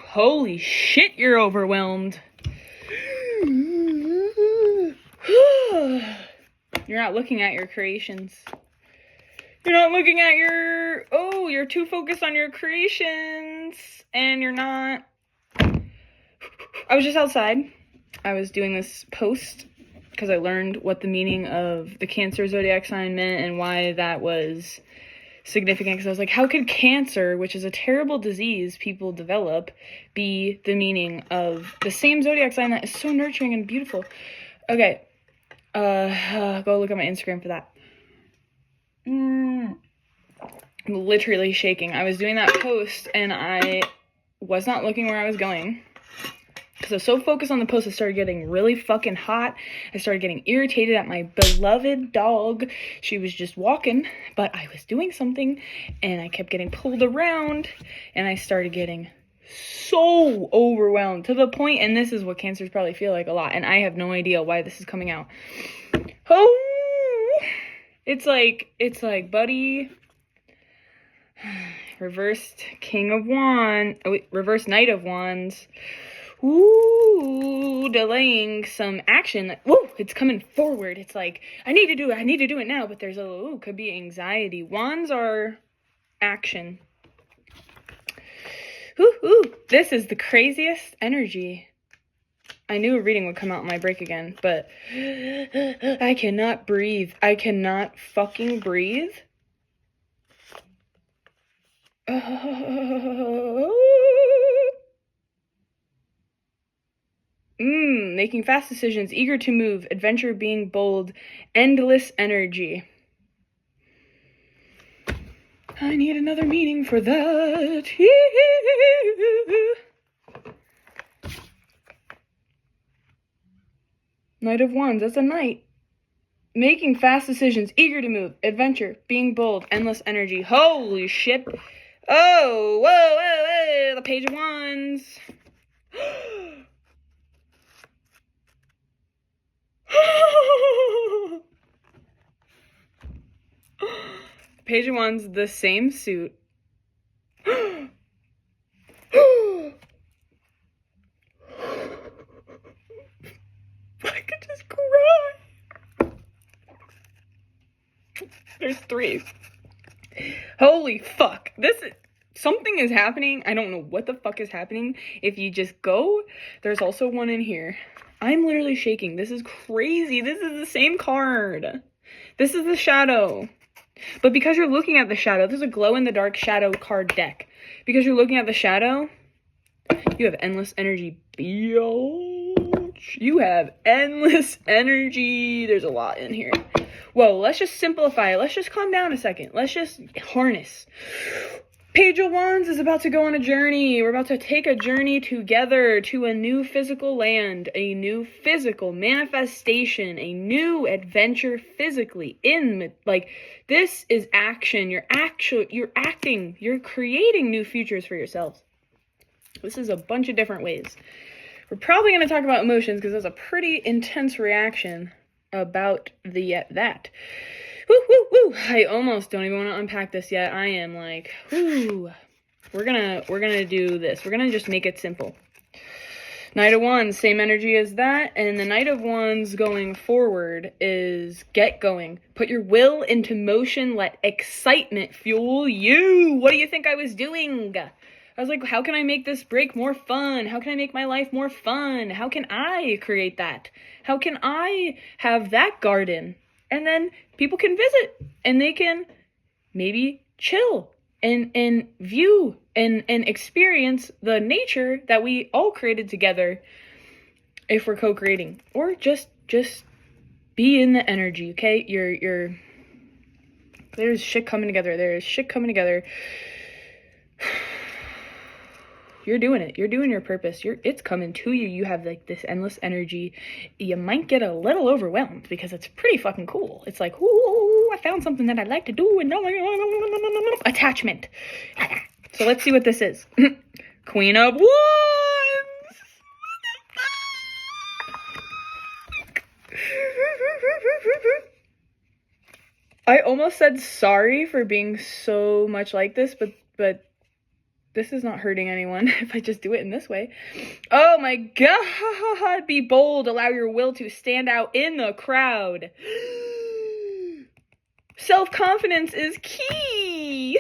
Holy shit, you're overwhelmed. You're not looking at your creations. You're not looking at your... Oh, you're too focused on your creations. And you're not... I was just outside. I was doing this post because I learned what the meaning of the Cancer zodiac sign meant and why that was significant. Because I was like, how could cancer, which is a terrible disease people develop, be the meaning of the same zodiac sign that is so nurturing and beautiful? Okay. Go look at my Instagram for that. I'm literally shaking. I was doing that post and I was not looking where I was going. Because I was so focused on the post, I started getting really fucking hot. I started getting irritated at my beloved dog. She was just walking, but I was doing something, and I kept getting pulled around, and I started getting so overwhelmed to the point, and this is what cancers probably feel like a lot, and I have no idea why this is coming out. Oh, it's like, buddy, reversed King of Wands, reversed Knight of Wands. Ooh, delaying some action. Whoa, it's coming forward. It's like, I need to do it now, but there's could be anxiety. Wands are action. Ooh, this is the craziest energy. I knew a reading would come out in my break again, but I cannot breathe. I cannot fucking breathe. Making fast decisions, eager to move, adventure being bold, endless energy. I need another meaning for that. Knight of Wands, that's a knight. Making fast decisions, eager to move, adventure, being bold, endless energy. Holy shit. Oh, whoa, the Page of Wands. Page of Wands, the same suit. I could just cry. There's 3. Holy fuck. Something is happening. I don't know what the fuck is happening. If you just go, there's also one in here. I'm literally shaking. This is crazy. This is the same card. This is the shadow. But because you're looking at the shadow, there's a glow-in-the-dark shadow card deck. Because you're looking at the shadow, you have endless energy. You have endless energy. There's a lot in here. Whoa, let's just simplify it. Let's just calm down a second. Let's just harness. Page of Wands is about to go on a journey. We're about to take a journey together to a new physical land, a new physical manifestation, a new adventure physically. This is action. You're acting. You're creating new futures for yourselves. This is a bunch of different ways. We're probably going to talk about emotions because there's a pretty intense reaction about that. Woo. I almost don't even want to unpack this yet. I am like, whoo. We're gonna do this. We're gonna just make it simple. Knight of Wands, same energy as that. And the Knight of Wands going forward is get going. Put your will into motion. Let excitement fuel you. What do you think I was doing? I was like, how can I make this break more fun? How can I make my life more fun? How can I create that? How can I have that garden? And then people can visit and they can maybe chill and view and experience the nature that we all created together if we're co-creating. Or just be in the energy, okay? There's shit coming together. You're doing it. You're doing your purpose. It's coming to you. You have like this endless energy. You might get a little overwhelmed because it's pretty fucking cool. It's like, ooh, I found something that I'd like to do and attachment. So let's see what this is. Queen of Wands. I almost said sorry for being so much like this, but this is not hurting anyone if I just do it in this way. Oh my god, be bold, allow your will to stand out in the crowd. Self-confidence is key.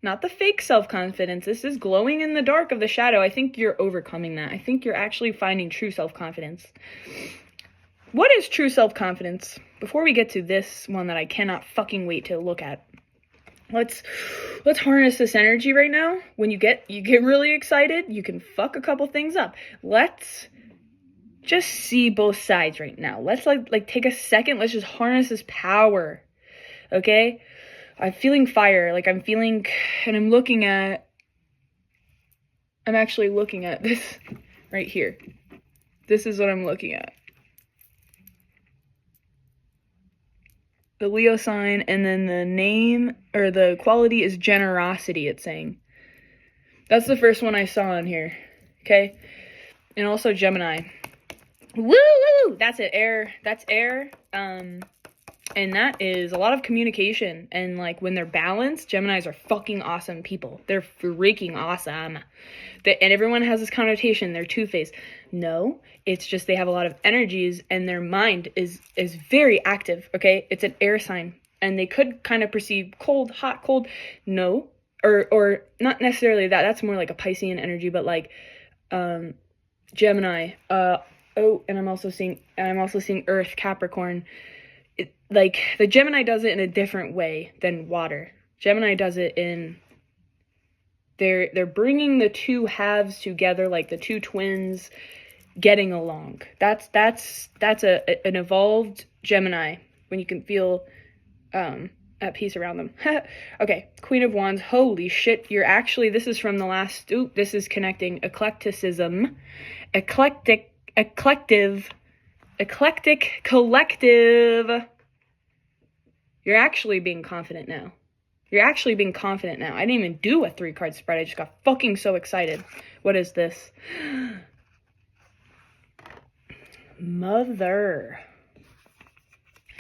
Not the fake self-confidence. This is glowing in the dark of the shadow. I think you're overcoming that. I think you're actually finding true self-confidence. What is true self-confidence? Before we get to this one that I cannot fucking wait to look at, let's harness this energy right now. When you get really excited, you can fuck a couple things up. Let's just see both sides right now. Let's like take a second. Let's just harness this power. Okay? I'm feeling fire. Like I'm feeling, and I'm actually looking at this right here. This is what I'm looking at. The Leo sign, and then the name, or the quality is generosity, it's saying. That's the first one I saw in here, okay? And also Gemini. Woo, woo, that's it, air, that's air, and that is a lot of communication, and, like, when they're balanced, Geminis are fucking awesome people. They're freaking awesome. And everyone has this connotation, they're two-faced. No, it's just they have a lot of energies, and their mind is very active, okay? It's an air sign, and they could kind of perceive cold, hot, cold. No, or not necessarily that. That's more like a Piscean energy, but like Gemini. Oh, and I'm also seeing Earth, Capricorn. Like the Gemini does it in a different way than water. Gemini does it in they're bringing the two halves together, like the two twins getting along. That's an evolved Gemini when you can feel at peace around them. Okay, Queen of Wands. Holy shit, you're actually, this is from the last, this is connecting eclecticism, eclectic, collective. You're actually being confident now. You're actually being confident now. I didn't even do a 3-card spread. I just got fucking so excited. What is this? Mother.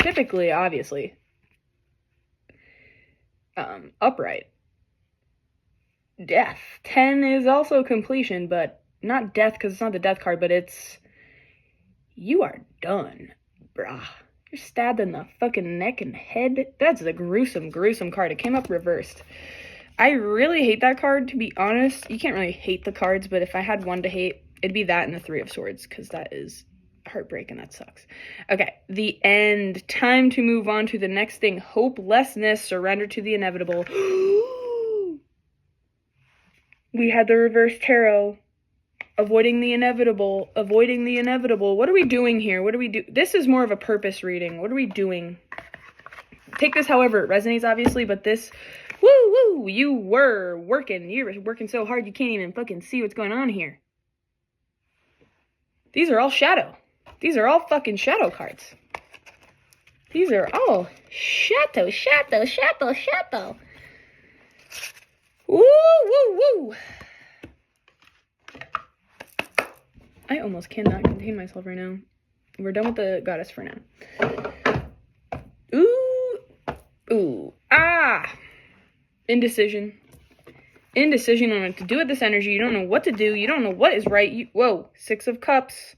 Typically, obviously. Upright. Death. 10 is also completion, but not death because it's not the death card, but it's... You are done, brah. You're stabbed in the fucking neck and head. That's a gruesome, gruesome card. It came up reversed. I really hate that card, to be honest. You can't really hate the cards, but if I had one to hate, it'd be that and the 3 of Swords, because that is heartbreak and that sucks. Okay, the end. Time to move on to the next thing. Hopelessness, surrender to the inevitable. We had the reverse tarot. Avoiding the inevitable. Avoiding the inevitable. What are we doing here? What do we do? This is more of a purpose reading. What are we doing? Take this however it resonates, obviously, but this... Woo, woo! You were working. You were working so hard you can't even fucking see what's going on here. These are all shadow. These are all fucking shadow cards. These are all shadow, shadow, shadow, shadow. Woo, woo, woo! I almost cannot contain myself right now. We're done with the goddess for now. Ooh. Ooh. Ah! Indecision. Indecision on what to do with this energy. You don't know what to do. You don't know what is right. Whoa. 6 of Cups.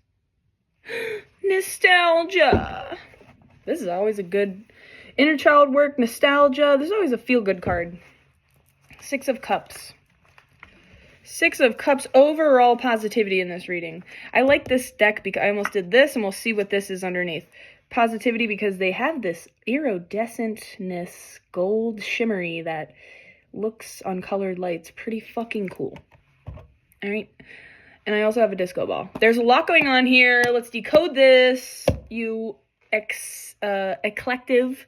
Nostalgia. This is always a good inner child work. Nostalgia. There's always a feel-good card. 6 of Cups. 6 of Cups, overall positivity in this reading. I like this deck because I almost did this, and we'll see what this is underneath. Positivity because they have this iridescentness, gold shimmery that looks on colored lights pretty fucking cool. Alright? And I also have a disco ball. There's a lot going on here. Let's decode this, you eclective.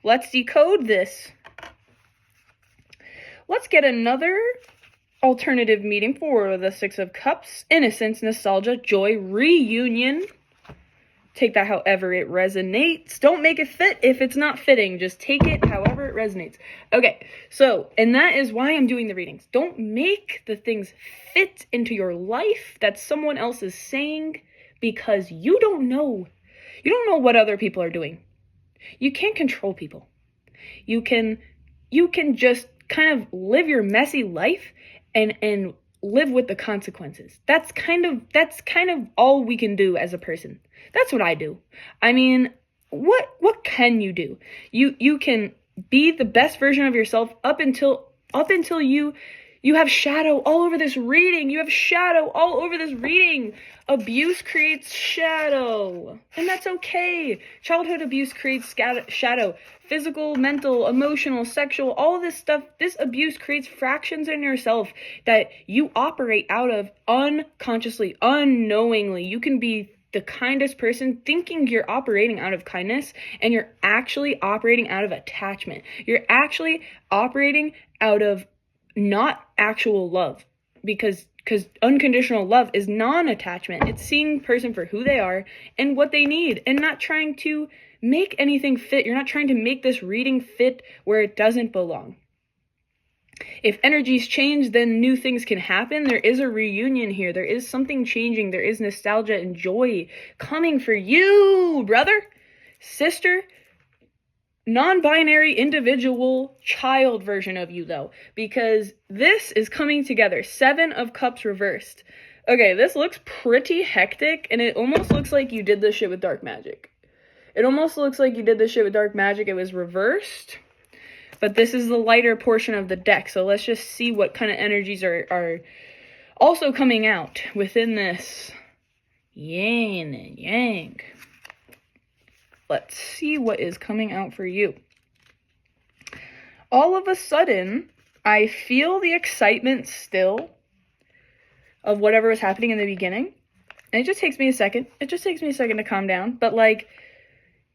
Let's decode this. Let's get another... alternative meeting for the 6 of Cups. Innocence, nostalgia, joy, reunion. Take that however it resonates. Don't make it fit if it's not fitting. Just take it however it resonates. Okay, so, and that is why I'm doing the readings. Don't make the things fit into your life that someone else is saying because you don't know. You don't know what other people are doing. You can't control people. You can just kind of live your messy life and live with the consequences. That's kind of all we can do as a person. That's what I do. I mean, what can you do? You can be the best version of yourself up until you have shadow all over this reading. You have shadow all over this reading. Abuse creates shadow, and that's okay. Childhood abuse creates shadow. Physical, mental, emotional, sexual, all this stuff, this abuse creates fractions in yourself that you operate out of unconsciously, unknowingly. You can be the kindest person thinking you're operating out of kindness, and you're actually operating out of attachment. You're actually operating out of not actual love, because unconditional love is non-attachment. It's seeing a person for who they are and what they need, and not trying to make anything fit. You're not trying to make this reading fit where it doesn't belong. If energies change, then new things can happen. There is a reunion here. There is something changing. There is nostalgia and joy coming for you, brother, sister, non-binary, individual, child version of you, though, because this is coming together. 7 of Cups reversed. Okay, this looks pretty hectic, and it almost looks like you did this shit with dark magic. It almost looks like you did this shit with dark magic. It was reversed, but this is the lighter portion of the deck, so let's just see what kind of energies are also coming out within this yin and yang. Let's see what is coming out for you. All of a sudden, I feel the excitement still of whatever was happening in the beginning. And it just takes me a second. It just takes me a second to calm down. But, like,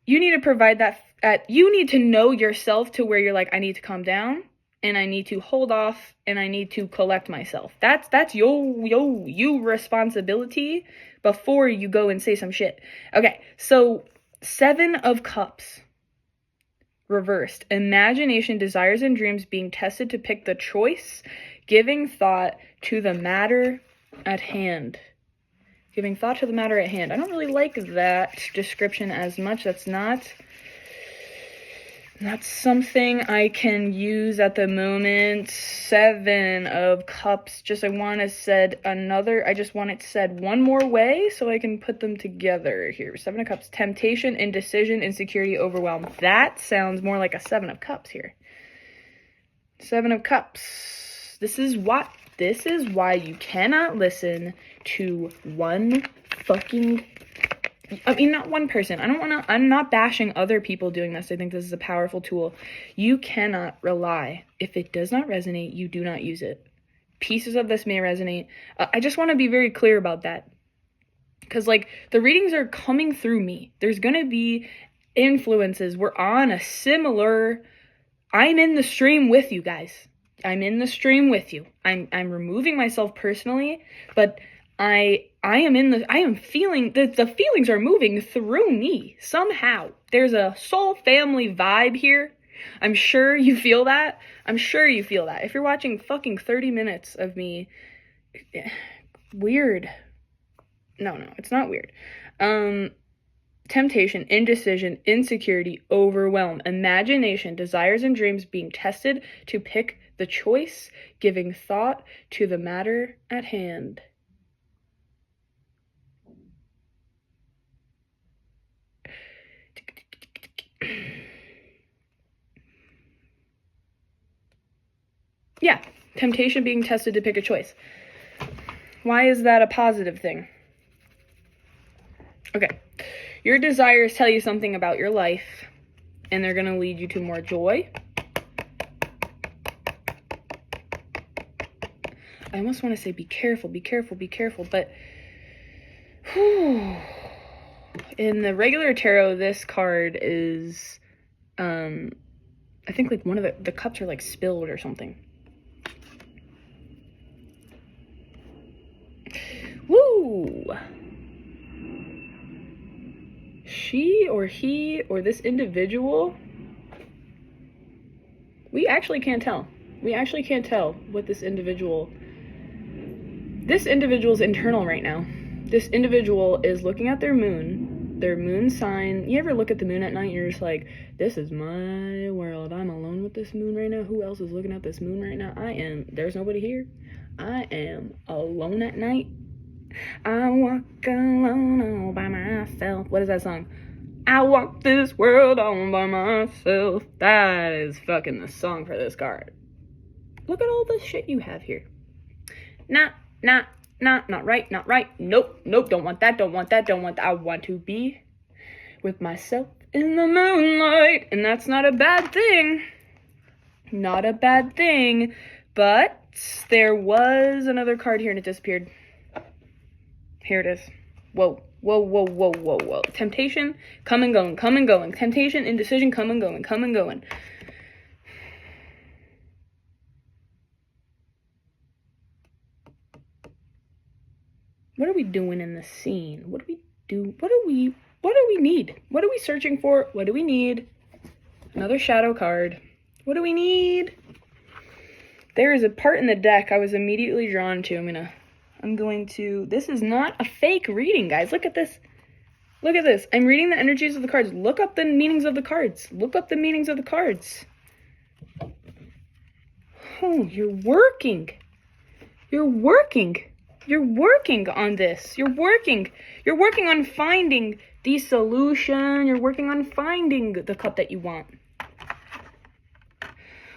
you need to provide that. You need to know yourself to where you're like, I need to calm down, and I need to hold off, and I need to collect myself. That's you responsibility before you go and say some shit. Okay, so 7 of Cups reversed. Imagination, desires, and dreams being tested to pick the choice, giving thought to the matter at hand. Giving thought to the matter at hand. I don't really like that description as much. That's not something I can use at the moment. 7 of Cups. I just want it said one more way so I can put them together here. 7 of Cups. Temptation, indecision, insecurity, overwhelm. That sounds more like a 7 of Cups here. 7 of Cups. This is why you cannot listen to one fucking... I mean, not one person. I'm not bashing other people doing this. I think this is a powerful tool. You cannot rely. If it does not resonate, you do not use it. Pieces of this may resonate. I just want to be very clear about that. Because, like, the readings are coming through me. There's going to be influences. We're on a similar... I'm in the stream with you guys. I'm in the stream with you. I'm removing myself personally, but I am feeling the feelings are moving through me somehow. There's a soul family vibe here. I'm sure you feel that. If you're watching fucking 30 minutes of me, weird. No, it's not weird. Temptation, indecision, insecurity, overwhelm, imagination, desires, and dreams being tested to pick the choice, giving thought to the matter at hand. Yeah, temptation being tested to pick a choice. Why is that a positive thing? Okay, your desires tell you something about your life, and they're going to lead you to more joy. I almost want to say be careful, but whew. In the regular tarot, this card is, I think like one of the cups are like spilled or something. Woo! She or he or this individual, we actually can't tell. We actually can't tell what this individual's internal right now. This individual is looking at their moon, their moon sign. You ever look at the moon at night and you're just like, this is my world. I'm alone with this moon right now. Who else is looking at this moon right now? I am. There's nobody here. I am alone at night. I walk alone all by myself. What is that song? I walk this world all by myself. That is fucking the song for this card. Look at all the shit you have here. Not right, not right. Nope, don't want that, don't want that. I want to be with myself in the moonlight. And that's not a bad thing. Not a bad thing. But there was another card here and it disappeared. Here it is. Whoa. Temptation, come and going. Temptation, indecision, come and going. What are we doing in this scene? What do we do? What do we need? What are we searching for? What do we need? Another shadow card. What do we need? There is a part in the deck I was immediately drawn to. I'm going to, this is not a fake reading, guys. Look at this. Look at this. I'm reading the energies of the cards. Look up the meanings of the cards. Oh, you're working on this. You're working on finding the solution. You're working on finding the cup that you want.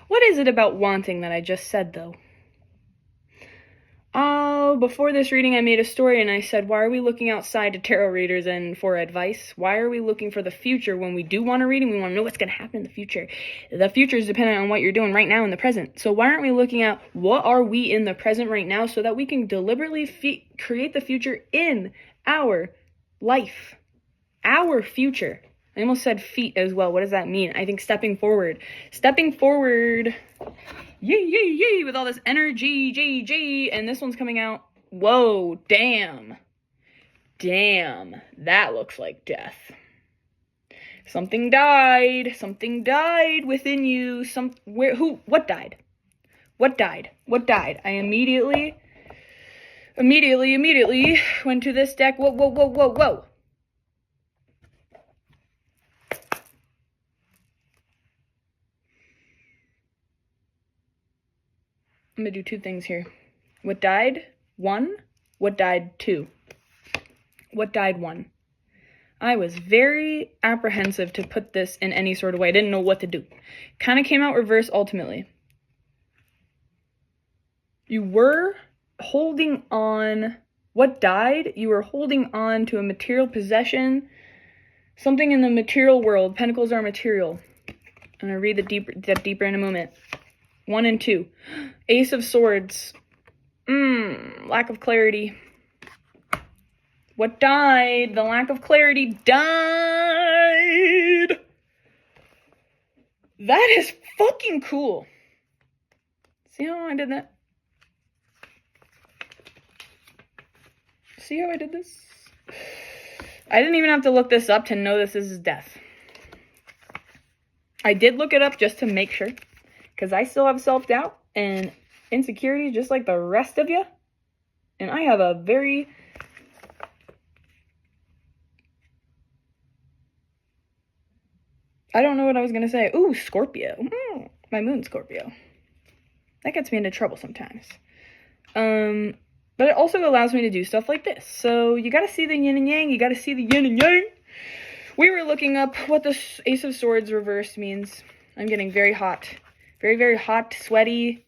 What is it about wanting that I just said, though? Oh, before this reading, I made a story and I said, why are we looking outside to tarot readers and for advice? Why are we looking for the future when we do want a reading? We want to know what's going to happen in the future. The future is dependent on what you're doing right now in the present. So why aren't we looking at what are we in the present right now so that we can deliberately create the future in our life, our future? I almost said feet as well. What does that mean? I think stepping forward. Yay, with all this energy, and this one's coming out. Whoa, damn, that looks like death. Something died within you. What died? I immediately went to this deck. Whoa. I'm going to do two things here. What died? 1. What died? 2. What died? 1. I was very apprehensive to put this in any sort of way. I didn't know what to do. Kind of came out reverse ultimately. You were holding on. What died? You were holding on to a material possession. Something in the material world. Pentacles are material. I'm going to read that deeper in a moment. 1 and 2. Ace of Swords. Lack of clarity. What died? The lack of clarity died. That is fucking cool. See how I did that? See how I did this? I didn't even have to look this up to know this is death. I did look it up just to make sure. Because I still have self-doubt and insecurity just like the rest of you. And I have a very... I don't know what I was going to say. Ooh, Scorpio. My moon's Scorpio. That gets me into trouble sometimes. But it also allows me to do stuff like this. So you got to see the yin and yang. We were looking up what the Ace of Swords reversed means. I'm getting very hot. Very hot, sweaty.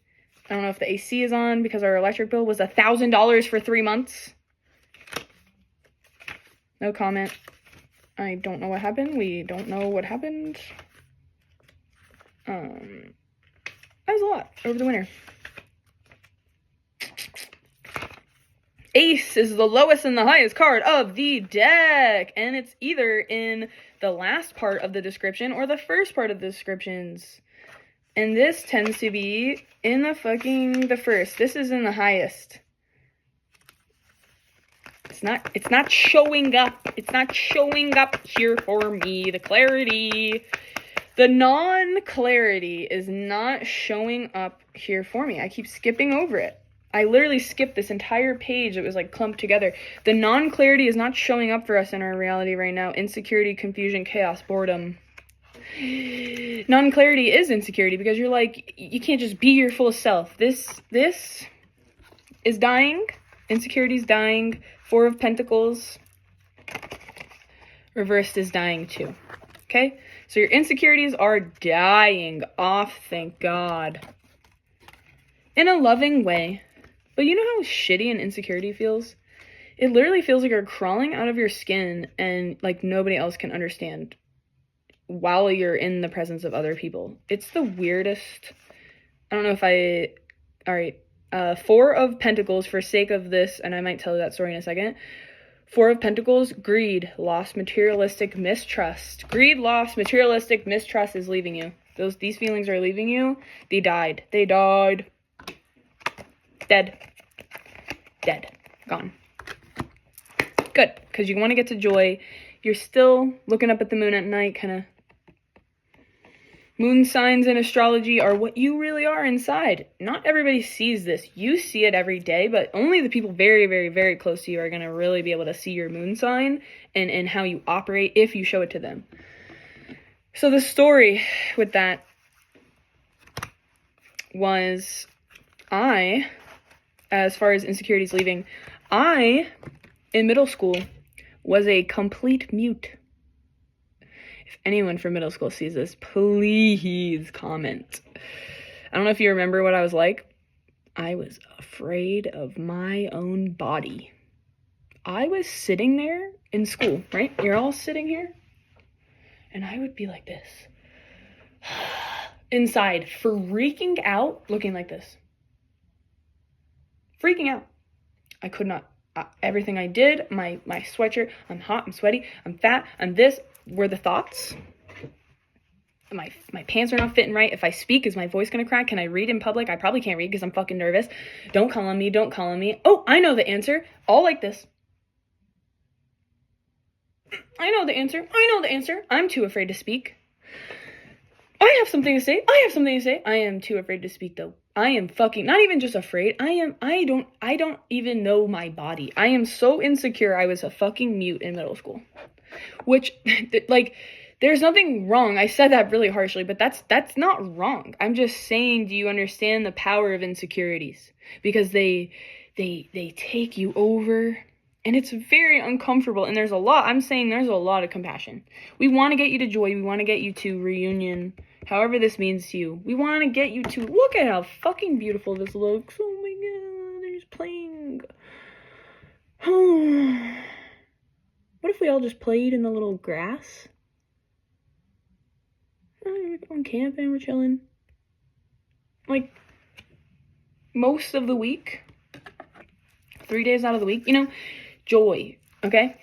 I don't know if the AC is on because our electric bill was $1,000 for 3 months. No comment. I don't know what happened. We don't know what happened. That was a lot over the winter. Ace is the lowest and the highest card of the deck. And it's either in the last part of the description or the first part of the descriptions. And this tends to be in the first. This is in the highest. It's not showing up. It's not showing up here for me. The clarity. The non-clarity is not showing up here for me. I keep skipping over it. I literally skipped this entire page. It was like clumped together. The non-clarity is not showing up for us in our reality right now. Insecurity, confusion, chaos, boredom. Non-clarity is insecurity because you're like, you can't just be your full self. This is dying. Insecurity is dying. Four of Pentacles. Reversed is dying too. Okay? So your insecurities are dying off, thank God. In a loving way. But you know how shitty an insecurity feels? It literally feels like you're crawling out of your skin and like nobody else can understand while you're in the presence of other people. It's the weirdest. I don't know if I... Alright. Four of Pentacles for sake of this, and I might tell you that story in a second. Four of Pentacles, greed, loss, materialistic mistrust. Greed, loss, materialistic mistrust is leaving you. These feelings are leaving you. They died. They died. Dead. Dead. Gone. Good, because you want to get to joy. You're still looking up at the moon at night, kind of. Moon signs in astrology are what you really are inside. Not everybody sees this. You see it every day, but only the people very, very, very close to you are going to really be able to see your moon sign and how you operate if you show it to them. So the story with that was as far as insecurities leaving, in middle school, was a complete mute. If anyone from middle school sees this, please comment. I don't know if you remember what I was like. I was afraid of my own body. I was sitting there in school, right? You're all sitting here. And I would be like this. Inside, freaking out, looking like this. Freaking out. I could not. Everything I did, my sweatshirt, I'm hot, I'm sweaty, I'm fat, I'm this, were the thoughts. My pants are not fitting right. If I speak, is my voice gonna crack? Can I read in public? I probably can't read because I'm fucking nervous. Don't call on me, don't call on me. Oh, I know the answer. All like this. I know the answer. I know the answer. I'm too afraid to speak. I have something to say. I have something to say. I am too afraid to speak though. I am fucking not even just afraid. I don't even know my body. I am so insecure. I was a fucking mute in middle school. Which like there's nothing wrong. I said that really harshly, but that's not wrong. I'm just saying, do you understand the power of insecurities? Because they take you over. And it's very uncomfortable. And there's a lot of compassion. We want to get you to joy. We want to get you to reunion. However this means to you. We want to get you to, look at how fucking beautiful this looks. Oh my God, they're just playing. What if we all just played in the little grass? We're going camping, we're chilling. Like, most of the week. 3 days out of the week. You know, joy, okay?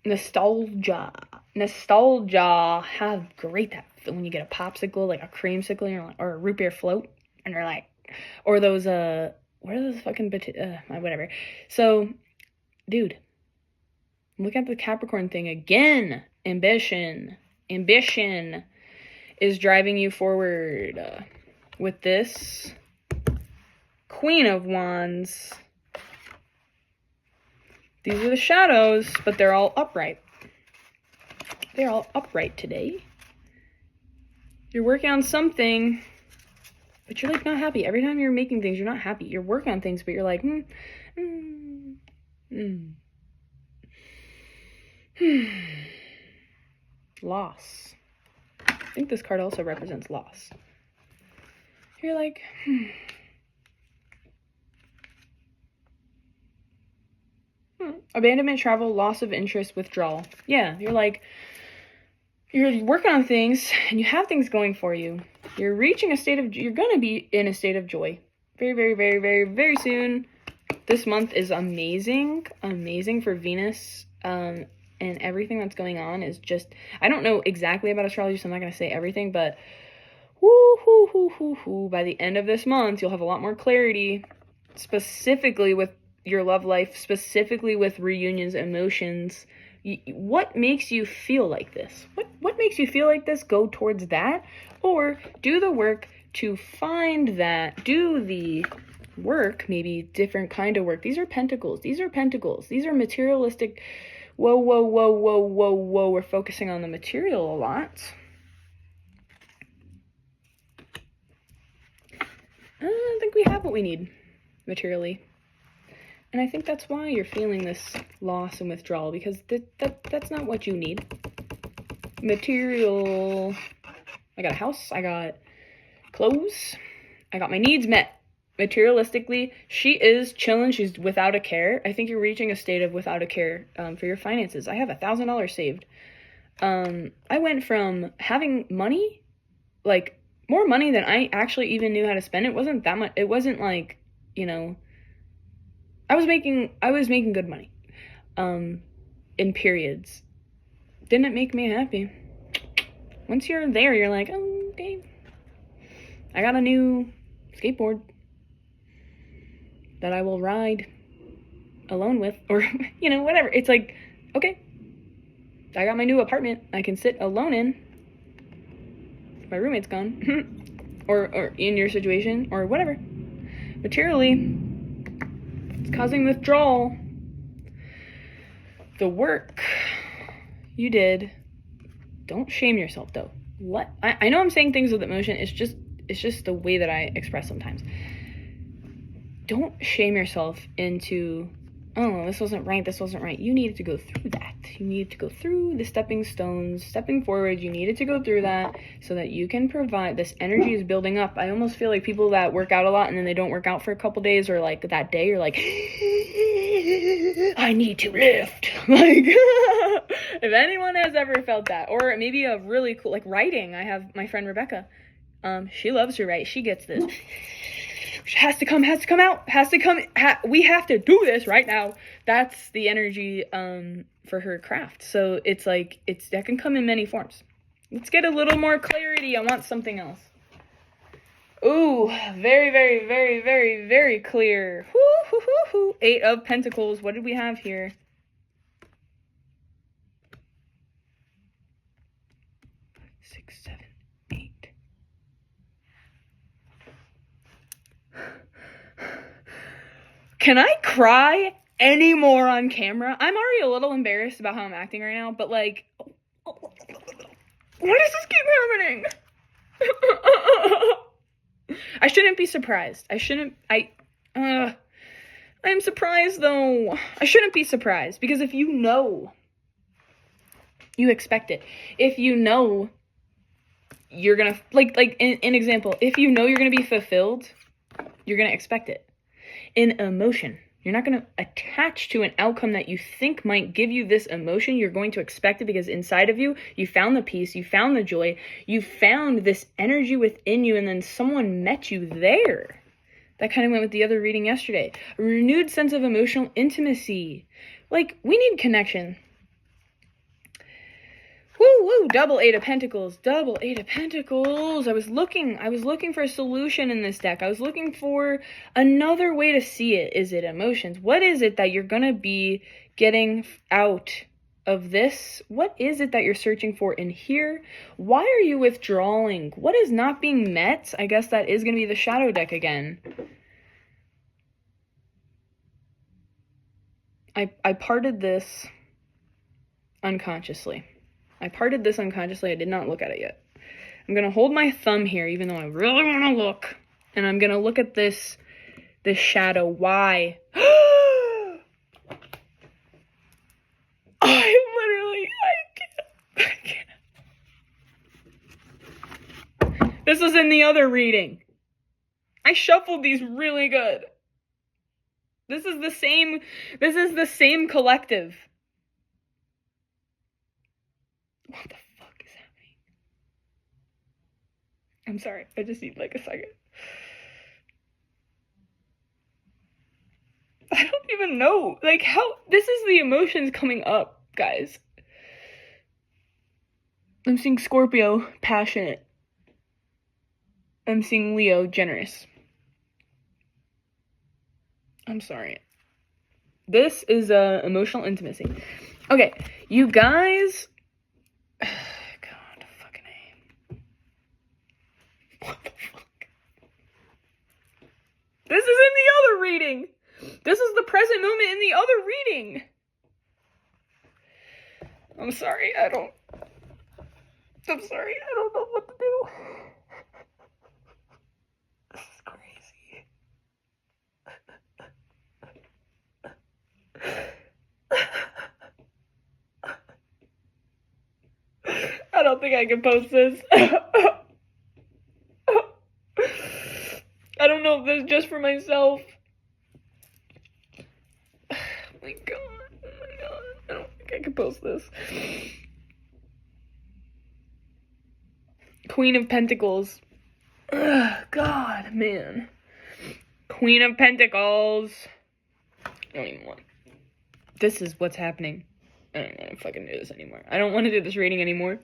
Nostalgia. How great that feels when you get a popsicle, like a creamsicle, or a root beer float, and you're like, or those, what are those fucking, whatever. So, dude, look at the Capricorn thing again. Ambition is driving you forward. With this Queen of Wands. These are the shadows, but they're all upright. They're all upright today. You're working on something, but you're like not happy. Every time you're making things, you're not happy. You're working on things, but you're like, Loss. I think this card also represents loss. You're like, Abandonment, travel, loss of interest, withdrawal. Yeah, you're like, you're working on things and you have things going for you. You're reaching a state of, you're going to be in a state of joy. Very, very, very, very, very soon. This month is amazing for Venus. And everything that's going on is just, I don't know exactly about astrology, so I'm not going to say everything, but by the end of this month, you'll have a lot more clarity, specifically with your love life, specifically with reunions, emotions. What makes you feel like this? What makes you feel like this? Go towards that, or do the work to find that. Do the work, maybe different kind of work. These are pentacles. These are pentacles. These are materialistic. Whoa, whoa, whoa, whoa, whoa, whoa. We're focusing on the material a lot. I think we have what we need materially. And I think that's why you're feeling this loss and withdrawal, because that's not what you need. Material. I got a house. I got clothes. I got my needs met. Materialistically, she is chilling. She's without a care. I think you're reaching a state of without a care for your finances. I have $1,000 saved. I went from having money, like more money than I actually even knew how to spend. It wasn't that much. It wasn't like, you know, I was making good money in periods. Didn't make me happy. Once you're there, you're like, oh, okay. I got a new skateboard that I will ride alone with, or, you know, whatever. It's like, okay, I got my new apartment I can sit alone in. My roommate's gone. or in your situation, or whatever. Materially, it's causing withdrawal. The work you did, don't shame yourself though. What I know I'm saying things with emotion, it's just the way that I express sometimes. Don't shame yourself into, oh, this wasn't right. You needed to go through that. You needed to go through the stepping stones, stepping forward. You needed to go through that so that you can provide. This energy is building up. I almost feel like people that work out a lot and then they don't work out for a couple days, or like that day, you're like, I need to lift. Like, if anyone has ever felt that, or maybe a really cool, like writing. I have my friend Rebecca. She loves to write. She gets this. Has to come out, we have to do this right now. That's the energy for her craft. So it's like, that can come in many forms. Let's get a little more clarity. I want something else. Ooh, very, very, very, very, very clear. Woo. 8 of Pentacles. What did we have here? Six, 7, 8. Can I cry any more on camera? I'm already a little embarrassed about how I'm acting right now, but like, why does this keep happening? I shouldn't be surprised. I'm surprised though. I shouldn't be surprised, because if you know, you expect it. If you know you're gonna, like an example, if you know you're gonna be fulfilled, you're gonna expect it. In emotion, you're not going to attach to an outcome that you think might give you this emotion. You're going to expect it because inside of you, you found the peace, you found the joy, you found this energy within you, and then someone met you there. That kind of went with the other reading yesterday. A renewed sense of emotional intimacy. Like, we need connection. Woo, double 8 of Pentacles, double 8 of Pentacles. I was looking for a solution in this deck. I was looking for another way to see it. Is it emotions? What is it that you're going to be getting out of this? What is it that you're searching for in here? Why are you withdrawing? What is not being met? I guess that is going to be the shadow deck again. I parted this unconsciously. I did not look at it yet. I'm going to hold my thumb here, even though I really want to look. And I'm going to look at this shadow. Why? I can't. This was in the other reading. I shuffled these really good. This is the same collective. What the fuck is happening? I'm sorry. I just need like a second. I don't even know. Like, how... This is the emotions coming up, guys. I'm seeing Scorpio, passionate. I'm seeing Leo, generous. I'm sorry. This is emotional intimacy. Okay, you guys... God, fucking A. What the fuck? This is in the reading. This is the present moment in the other reading. I'm sorry, I don't know what to do. This is crazy. I don't think I can post this. I don't know if this is just for myself. Oh my god. I don't think I can post this. Queen of Pentacles. Ugh, God, man. Queen of Pentacles. I don't even want. This is what's happening. I don't want to fucking do this anymore. I don't want to do this reading anymore.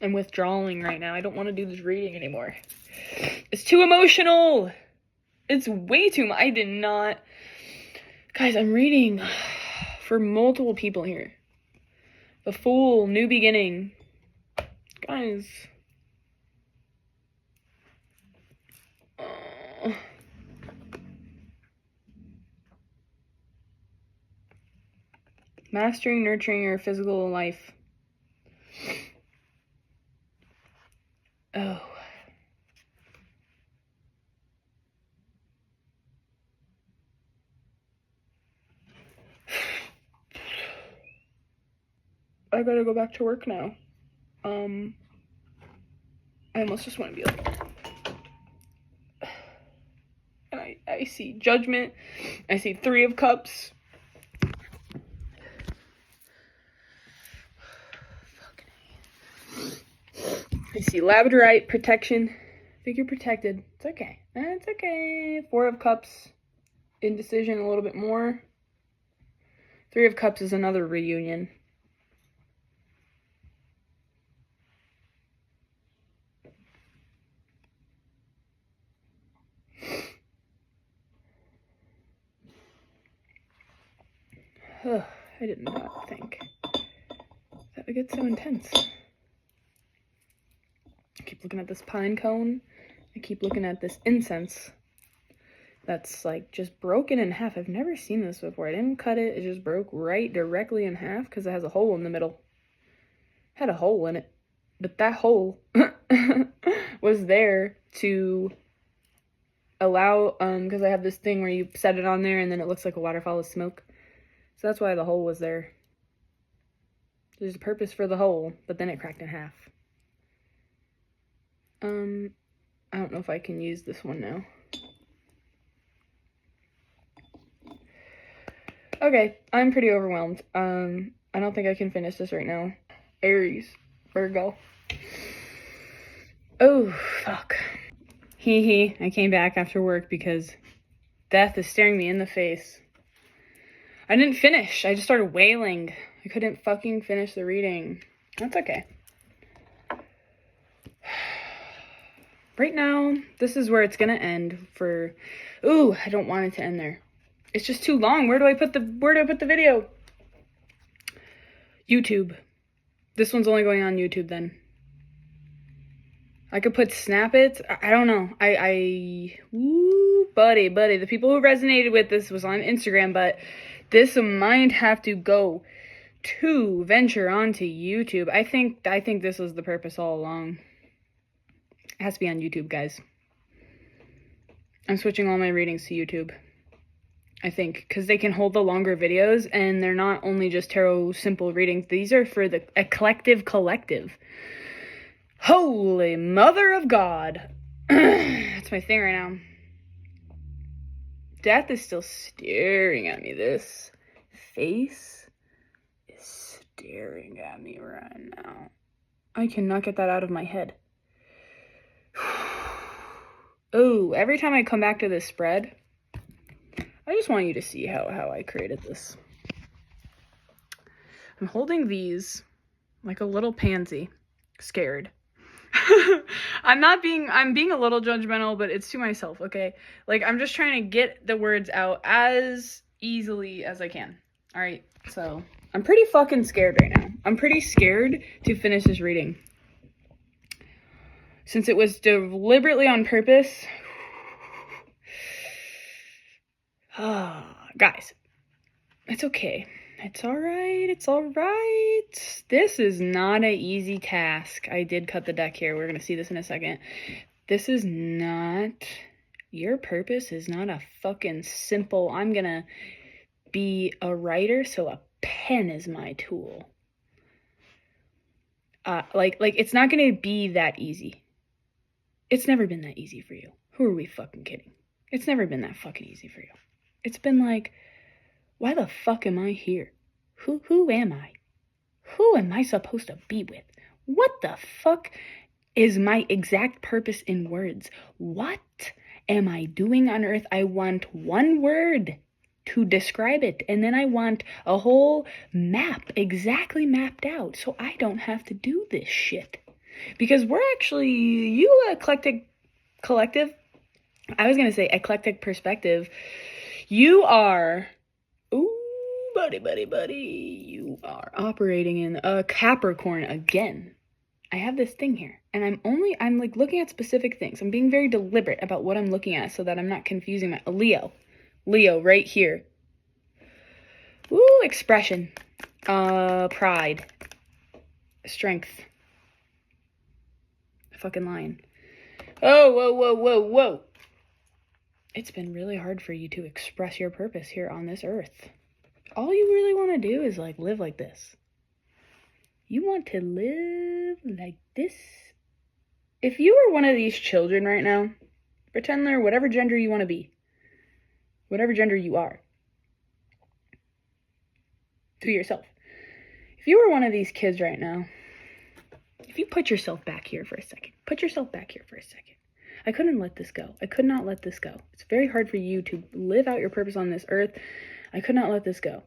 I'm withdrawing right now. I don't want to do this reading anymore. It's too emotional. It's way too much. I did not. Guys, I'm reading for multiple people here. The Fool, New Beginning. Guys. Mastering, nurturing your physical life. Oh. I gotta go back to work now. I almost just want to be like... And I see Judgment. I see Three of Cups. I see Labradorite, protection. I think you're protected. It's okay. It's okay. Four of Cups. Indecision a little bit more. Three of Cups is another reunion. Ugh, I did not think that would get so intense. I keep looking at this pine cone. I keep looking at this incense that's like just broken in half. I've never seen this before. I didn't cut it. It just broke right directly in half because it has a hole in the middle. It had a hole in it. But that hole was there to allow, because I have this thing where you set it on there and then it looks like a waterfall of smoke. So that's why the hole was there. There's a purpose for the hole, but then it cracked in half. I don't know if I can use this one now. Okay, I'm pretty overwhelmed. I don't think I can finish this right now. Aries, Virgo. Oh, fuck. I came back after work because death is staring me in the face. I didn't finish. I just started wailing. I couldn't fucking finish the reading. That's okay. Right now, this is where it's gonna end for... Ooh, I don't want it to end there. It's just too long. Where do I put the video? YouTube. This one's only going on YouTube then. I could put Snap-its. I don't know. Ooh, buddy. The people who resonated with this was on Instagram, but this might have to go to venture onto YouTube. I think this was the purpose all along. It has to be on YouTube, guys. I'm switching all my readings to YouTube. I think, because they can hold the longer videos, and they're not only just tarot simple readings. These are for a collective. Holy Mother of God. That's my thing right now. Death is still staring at me. This face is staring at me right now. I cannot get that out of my head. Oh, every time I come back to this spread, I just want you to see how I created this. I'm holding these like a little pansy, scared. I'm being a little judgmental, but it's to myself, okay? Like, I'm just trying to get the words out as easily as I can. All right, so I'm pretty fucking scared right now. I'm pretty scared to finish this reading. since it was deliberately on purpose. Guys, it's okay. It's all right. It's all right. This is not an easy task. I did cut the deck here. We're going to see this in a second. This is not, your purpose is not a fucking simple, I'm going to be a writer, so a pen is my tool. Like it's not going to be that easy. It's never been that easy for you. Who are we fucking kidding? It's never been that fucking easy for you. It's been like, why the fuck am I here? Who am I? Who am I supposed to be with? What the fuck is my exact purpose in words? What am I doing on earth? I want one word to describe it, and then I want a whole map exactly mapped out so I don't have to do this shit. Because we're actually, you eclectic collective, I was going to say eclectic perspective, you are, ooh, buddy, you are operating in a Capricorn again. I have this thing here, and I'm like looking at specific things. I'm being very deliberate about what I'm looking at so that I'm not confusing my, Leo right here. Ooh, expression, pride, strength, fucking lion. Oh, whoa. It's been really hard for you to express your purpose here on this earth. All you really want to do is like live like this. You want to live like this. If you were one of these children right now, pretend they're whatever gender you want to be. Whatever gender you are. To yourself. If you were one of these kids right now, if you put yourself back here for a second. I couldn't let this go. I could not let this go. It's very hard for you to live out your purpose on this earth. I could not let this go.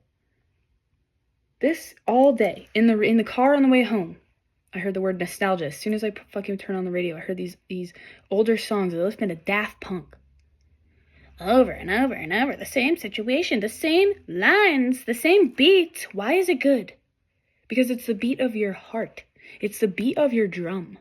This all day, in the car on the way home, I heard the word nostalgia. As soon as I fucking turned on the radio, I heard these older songs. I listened to Daft Punk. Over and over and over, the same situation, the same lines, the same beat. Why is it good? Because it's the beat of your heart. It's the beat of your drum.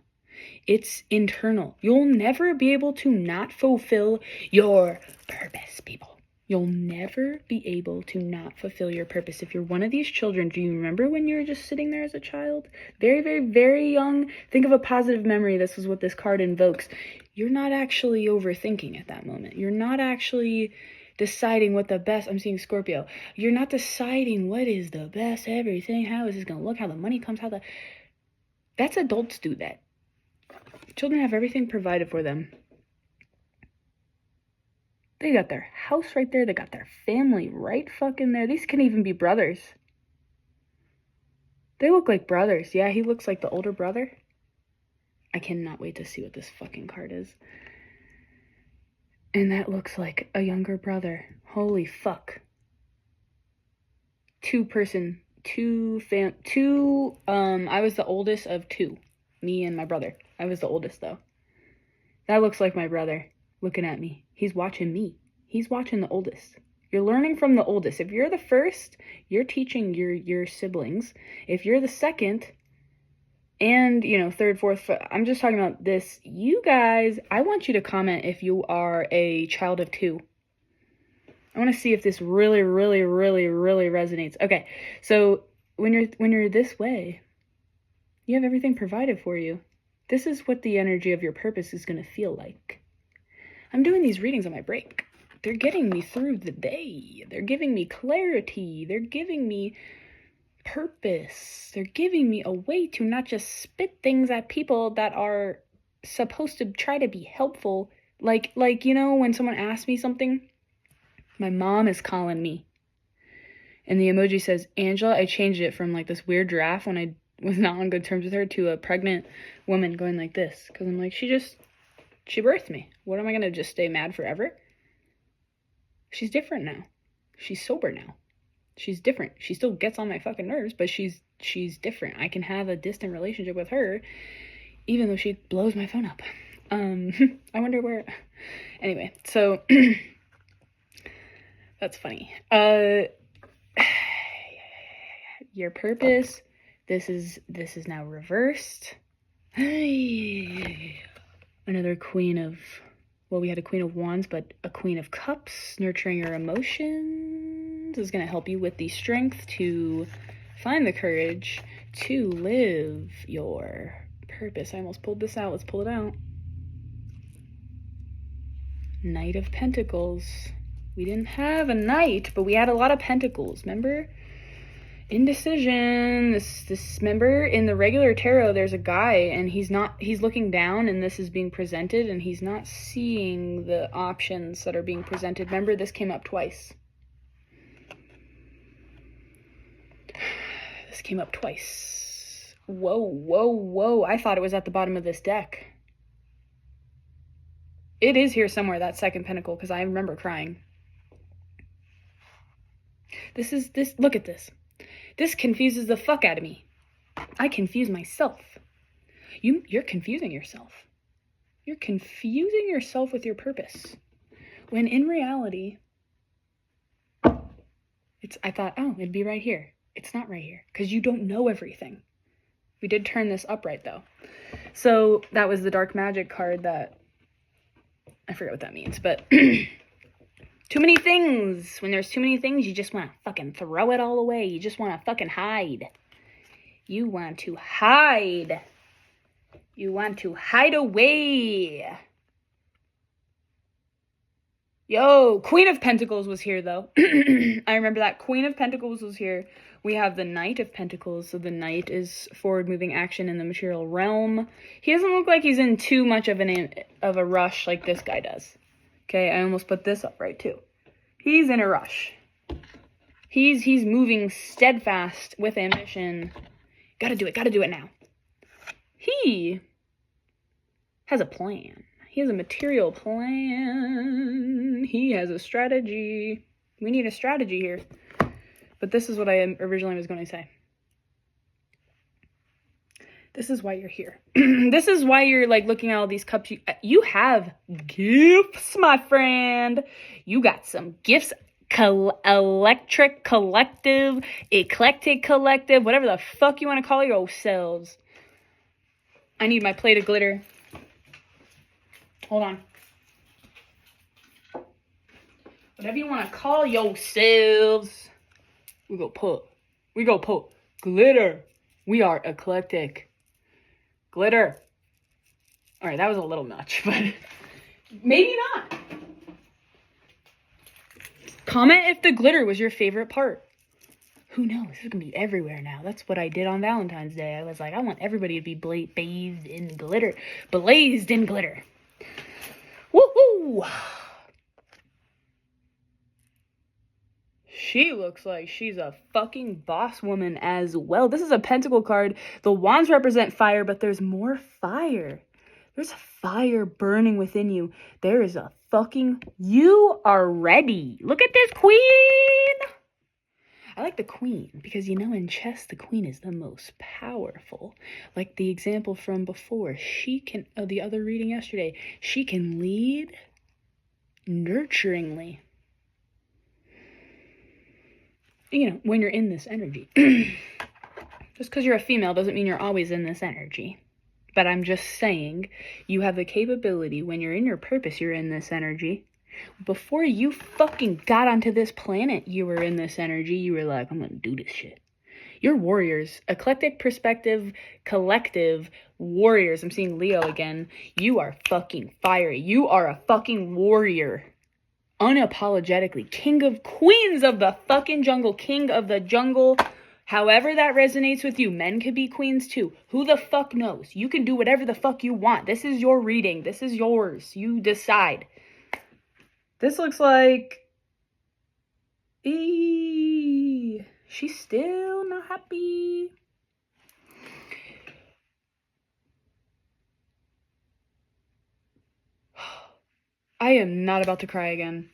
It's internal. You'll never be able to not fulfill your purpose, people. You'll never be able to not fulfill your purpose. If you're one of these children, do you remember when you were just sitting there as a child? Very, very, very young. Think of a positive memory. This is what this card invokes. You're not actually overthinking at that moment. You're not actually deciding what the best, I'm seeing Scorpio. You're not deciding what is the best everything. How is this going to look? How the money comes? That's adults do that. Children have everything provided for them. They got their house right there. They got their family right fucking there. These can even be brothers. They look like brothers. Yeah, he looks like the older brother. I cannot wait to see what this fucking card is. And that looks like a younger brother. Holy fuck. I was the oldest of two. Me and my brother. I was the oldest though. That looks like my brother looking at me. He's watching me. He's watching the oldest. You're learning from the oldest. If you're the first, you're teaching your siblings. If you're the second, and, third, fourth, I'm just talking about this. You guys, I want you to comment if you are a child of two. I want to see if this really, really, really, really resonates. Okay, so when you're this way, you have everything provided for you. This is what the energy of your purpose is going to feel like. I'm doing these readings on my break. They're getting me through the day. They're giving me clarity. They're giving me purpose. They're giving me a way to not just spit things at people that are supposed to try to be helpful. Like when someone asks me something, my mom is calling me. And the emoji says, Angela, I changed it from like this weird giraffe when I was not on good terms with her to a pregnant woman going like this. Because I'm like, she birthed me. What am I going to just stay mad forever? She's different now. She's sober now. She's different. She still gets on my fucking nerves, but she's different. I can have a distant relationship with her, even though she blows my phone up. I wonder where... Anyway, so... That's funny. Your purpose... This is now reversed. another queen of, well, we had a Queen of Wands, but a Queen of Cups, nurturing your emotions, is going to help you with the strength to find the courage to live your purpose. I almost pulled this out. Let's pull it out. Knight of Pentacles. We didn't have a knight, but we had a lot of pentacles, remember? Indecision. This remember in the regular tarot there's a guy and he's looking down and this is being presented and he's not seeing the options that are being presented. Remember, this came up twice. This came up twice. Whoa, whoa, whoa. I thought it was at the bottom of this deck. It is here somewhere, that second pentacle, because I remember crying. Look at this. This confuses the fuck out of me. I confuse myself. You're confusing yourself. You're confusing yourself with your purpose. When in reality, I thought, oh, it'd be right here. It's not right here, because you don't know everything. We did turn this upright, though. So that was the Dark Magic card that, I forget what that means, but too many things. When there's too many things, you just want to fucking throw it all away. You just want to fucking hide. You want to hide. You want to hide away. Yo, Queen of Pentacles was here, though. I remember that. Queen of Pentacles was here. We have the Knight of Pentacles. So the Knight is forward-moving action in the material realm. He doesn't look like he's in too much of a rush like this guy does. Okay, I almost put this up right, too. He's in a rush. He's moving steadfast with ambition. Gotta do it now. He has a plan. He has a material plan. He has a strategy. We need a strategy here. But this is what I originally was going to say. This is why you're here. This is why you're like looking at all these cups. You have gifts, my friend. You got some gifts. Eclectic collective, whatever the fuck you want to call yourselves. I need my plate of glitter. Hold on. Whatever you want to call yourselves. We go put glitter. We are eclectic. Glitter. All right, that was a little much, but maybe not. Comment if the glitter was your favorite part. Who knows? This is going to be everywhere now. That's what I did on Valentine's Day. I was like, I want everybody to be bathed in glitter. Blazed in glitter. Woohoo! She looks like she's a fucking boss woman as well. This is a pentacle card. The wands represent fire, but there's more fire. There's fire burning within you. There is a fucking... You are ready. Look at this queen. I like the queen because, you know, in chess, the queen is the most powerful. Like the example from before. She can... Oh, the other reading yesterday. She can lead nurturingly. You know, when you're in this energy. Just because you're a female doesn't mean you're always in this energy. But I'm just saying, you have the capability, when you're in your purpose, you're in this energy. Before you fucking got onto this planet, you were in this energy. You were like, I'm gonna do this shit. You're warriors. Eclectic perspective, collective warriors. I'm seeing Leo again. You are fucking fiery. You are a fucking warrior. Unapologetically. King of queens of the fucking jungle. King of the jungle. However that resonates with you. Men could be queens too. Who the fuck knows? You can do whatever the fuck you want. This is your reading. This is yours. You decide. This looks like... She's still not happy. I am not about to cry again.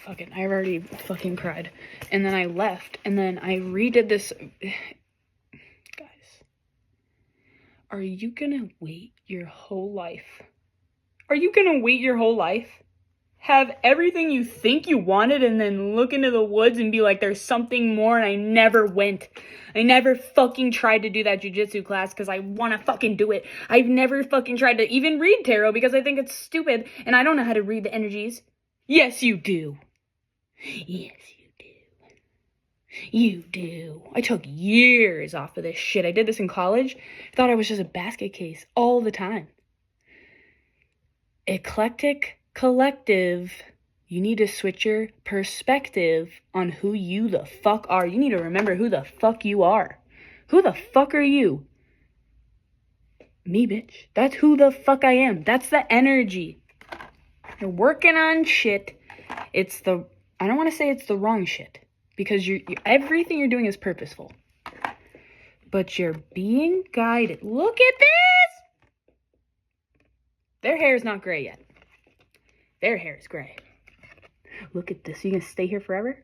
Fucking, I already fucking cried. And then I left, and then I redid this. Guys, are you gonna wait your whole life? Are you gonna wait your whole life have everything you think you wanted and then look into the woods and be like, there's something more, and I never went. I never fucking tried to do that jujitsu class because I want to fucking do it. I've never fucking tried to even read tarot because I think it's stupid and I don't know how to read the energies. Yes, you do. Yes, you do. You do. I took years off of this shit. I did this in college. I thought I was just a basket case all the time. Eclectic collective. You need to switch your perspective on who you the fuck are. You need to remember who the fuck you are. Who the fuck are you? Me, bitch. That's who the fuck I am. That's the energy. You're working on shit. I don't want to say it's the wrong shit. Because everything you're doing is purposeful. But you're being guided. Look at this! Their hair is not gray yet. Their hair is gray. Look at this. You gonna stay here forever?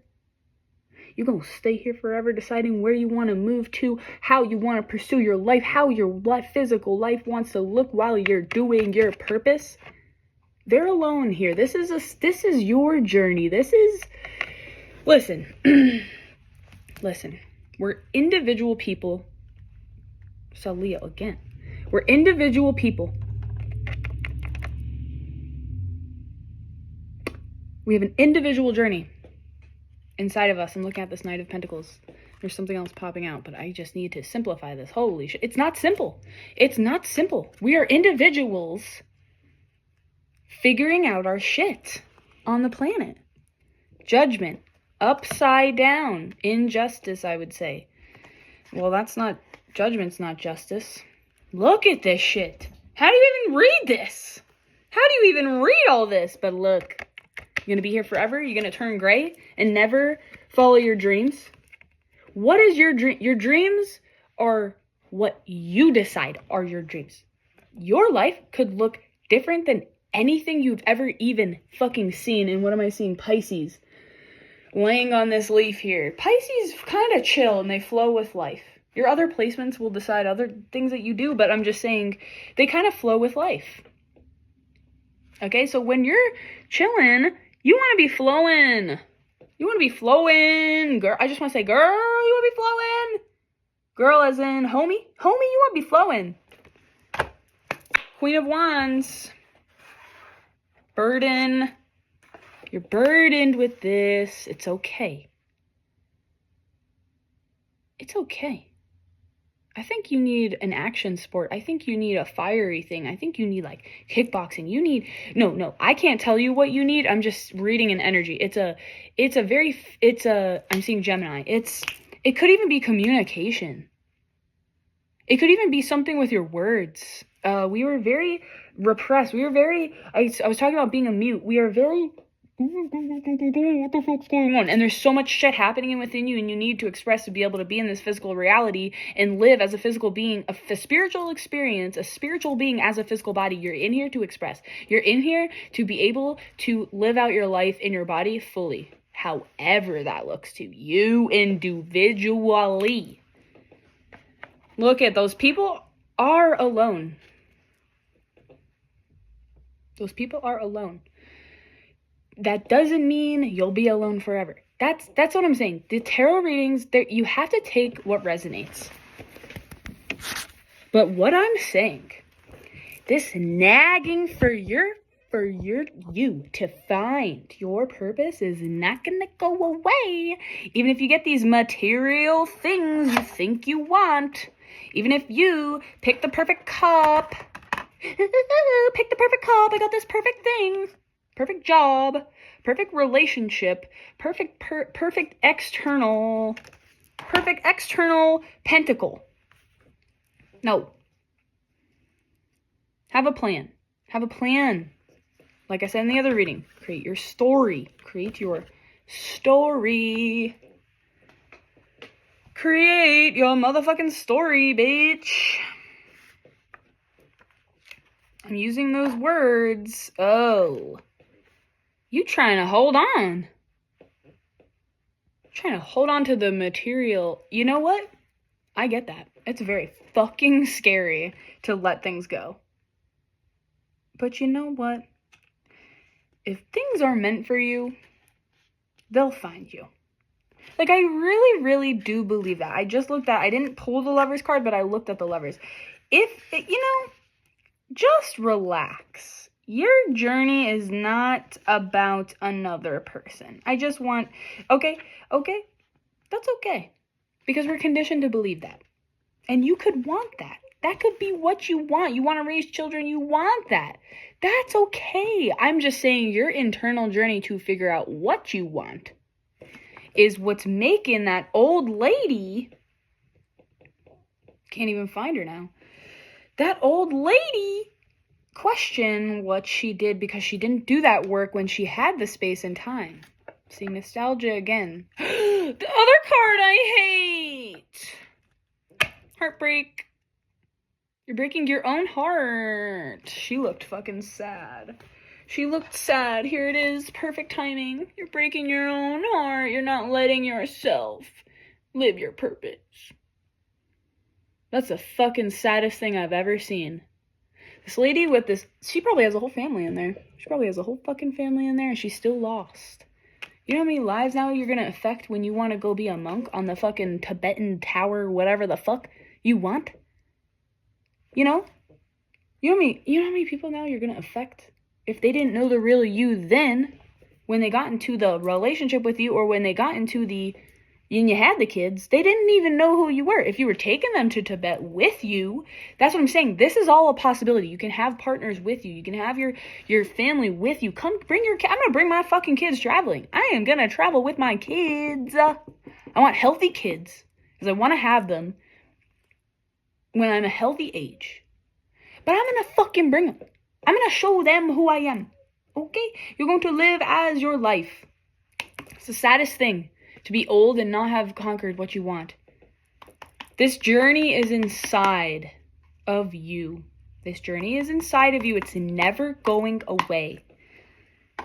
You gonna stay here forever deciding where you want to move to, how you want to pursue your life, how your physical life wants to look while you're doing your purpose? They're alone here. This is your journey. Listen. Listen. We're individual people. So Leo again. We're individual people. We have an individual journey inside of us. I'm looking at this Knight of Pentacles. There's something else popping out, but I just need to simplify this. Holy shit. It's not simple. It's not simple. We are individuals figuring out our shit on the planet. Judgment. Upside down. Injustice, I would say. Well, judgment's not justice. Look at this shit. How do you even read this? How do you even read all this? But look. You're going to be here forever? You're going to turn gray and never follow your dreams? What is your dream? Your dreams are what you decide are your dreams. Your life could look different than anything you've ever even fucking seen. And what am I seeing? Pisces. Laying on this leaf here. Pisces kind of chill and they flow with life. Your other placements will decide other things that you do, but I'm just saying they kind of flow with life. Okay, so when you're chilling, you want to be flowing. You want to be flowing. Girl, I just want to say, girl, you want to be flowing. Girl as in homie. Homie, you want to be flowing. Queen of Wands. Burden. You're burdened with this. It's okay. It's okay. I think you need an action sport. I think you need a fiery thing. I think you need like kickboxing. You need, no, I can't tell you what you need. I'm just reading an energy. I'm seeing Gemini. It could even be communication. It could even be something with your words. We were very repressed. I was talking about being a mute. We are very, what the fuck's going on? And there's so much shit happening within you, and you need to express to be able to be in this physical reality and live as a physical being, a spiritual experience, a spiritual being as a physical body. You're in here to express. You're in here to be able to live out your life in your body fully, however that looks to you individually. Look at those people are alone. Those people are alone. That doesn't mean you'll be alone forever. That's what I'm saying. The tarot readings, you have to take what resonates. But what I'm saying, this nagging for you to find your purpose is not gonna go away. Even if you get these material things you think you want, even if you pick the perfect cup, I got this perfect thing. Perfect job, perfect relationship, perfect external pentacle. No. Have a plan. Like I said in the other reading, create your story. Create your motherfucking story, bitch. I'm using those words. Oh. You trying to hold on. Trying to hold on to the material. You know what? I get that. It's very fucking scary to let things go. But you know what? if things are meant for you, they'll find you. Like, I really, really do believe that. I didn't pull the Lovers card, but I looked at the Lovers. Just relax. Your journey is not about another person. I just want, okay, that's okay. Because we're conditioned to believe that. And you could want that. That could be what you want. You want to raise children, you want that. That's okay. I'm just saying your internal journey to figure out what you want is what's making that old lady, can't even find her now, that old lady question what she did because she didn't do that work when she had the space and time. See, nostalgia again. The other card I hate! Heartbreak. You're breaking your own heart. She looked fucking sad. She looked sad. Here it is. Perfect timing. You're breaking your own heart. You're not letting yourself live your purpose. That's the fucking saddest thing I've ever seen. This lady with this, she probably has a whole family in there. She probably has a whole fucking family in there and she's still lost. You know how many lives now you're gonna affect when you want to go be a monk on the fucking Tibetan tower, whatever the fuck you want? You know how many people now you're gonna affect if they didn't know the real you then, when they got into the relationship with you, or when they got into and you had the kids, they didn't even know who you were. If you were taking them to Tibet with you, that's what I'm saying. This is all a possibility. You can have partners with you. You can have your family with you. Come bring I'm going to bring my fucking kids traveling. I am going to travel with my kids. I want healthy kids because I want to have them when I'm a healthy age. But I'm going to fucking bring them. I'm going to show them who I am. Okay? You're going to live as your life. It's the saddest thing. To be old and not have conquered what you want. This journey is inside of you. This journey is inside of you. It's never going away.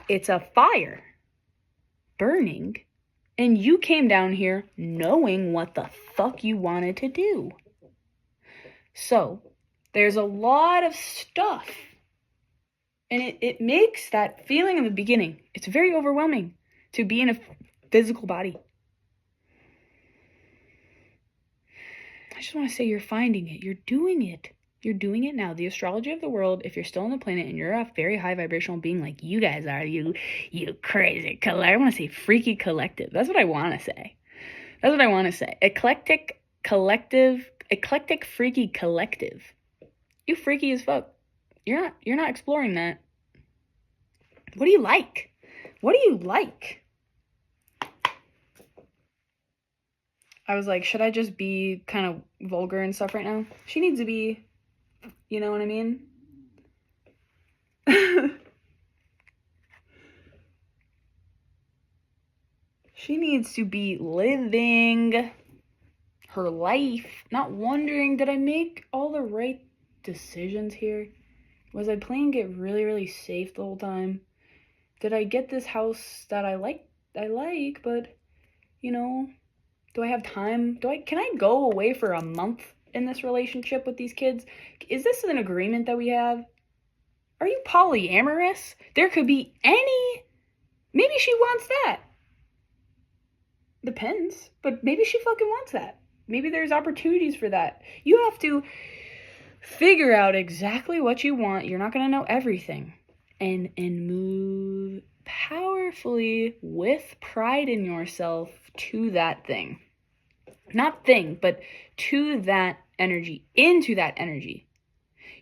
It's a fire burning. And you came down here knowing what the fuck you wanted to do. So, there's a lot of stuff. And it makes that feeling in the beginning, it's very overwhelming to be in a physical body. I just want to say you're finding it. You're doing it. You're doing it now. The astrology of the world, if you're still on the planet and you're a very high vibrational being like you guys are, you crazy I want to say freaky collective. That's what I want to say. That's what I want to say. Eclectic, freaky collective. You freaky as fuck. You're not exploring that. What do you like? What do you like? I was like, should I just be kind of vulgar and stuff right now? She needs to be, you know what I mean? She needs to be living her life, not wondering, did I make all the right decisions here? Was I playing it really, really safe the whole time? Did I get this house that I like, but, you know, do I have time? Can I go away for a month in this relationship with these kids? Is this an agreement that we have? Are you polyamorous? There could be maybe she wants that. Depends, but maybe she fucking wants that. Maybe there's opportunities for that. You have to figure out exactly what you want. You're not going to know everything. And move powerfully with pride in yourself to that thing. Not thing, but to that energy, into that energy.